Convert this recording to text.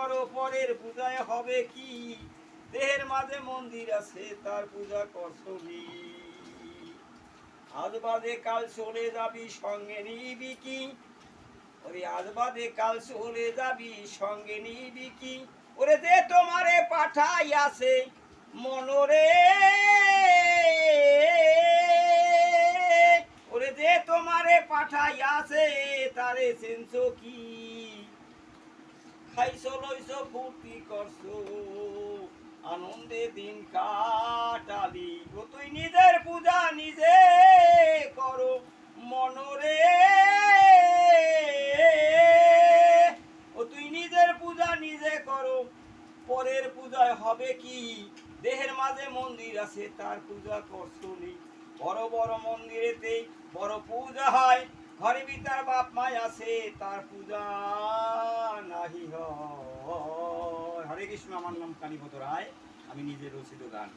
করো পরের পূজায় হবে কি দেহের মাঝে মন্দির আছে তার পূজা করছবি আজ বাদে কাল চলে যাবি সঙ্গে নিবি কি ওরে আজ বাদে কাল চলে যাবি সঙ্গে নিবি কি ওরে যে তোমারে পাঠাই আছে মনরে ওরে যে তোমারে পাঠাই আছে তারে চেনছো কি খাইছো লইছো ফুর্তি করছো আনন্দে দিন কাটালি ও তুই নিজের পূজা নিজে করো মনরে ও তুই নিজের পূজা নিজে করো পরের পূজায় হবে কি দেহের মাঝে মন্দির আছে তার পূজা করছনি বড় বড় মন্দিরেতে বড় পূজা হয় ঘরে ভিতর বাপ মাই আছে তার পূজা নাহি হয় হরে কৃষ্ণ আমার নাম কালীপদ রায় আমি নিজে রচিত গান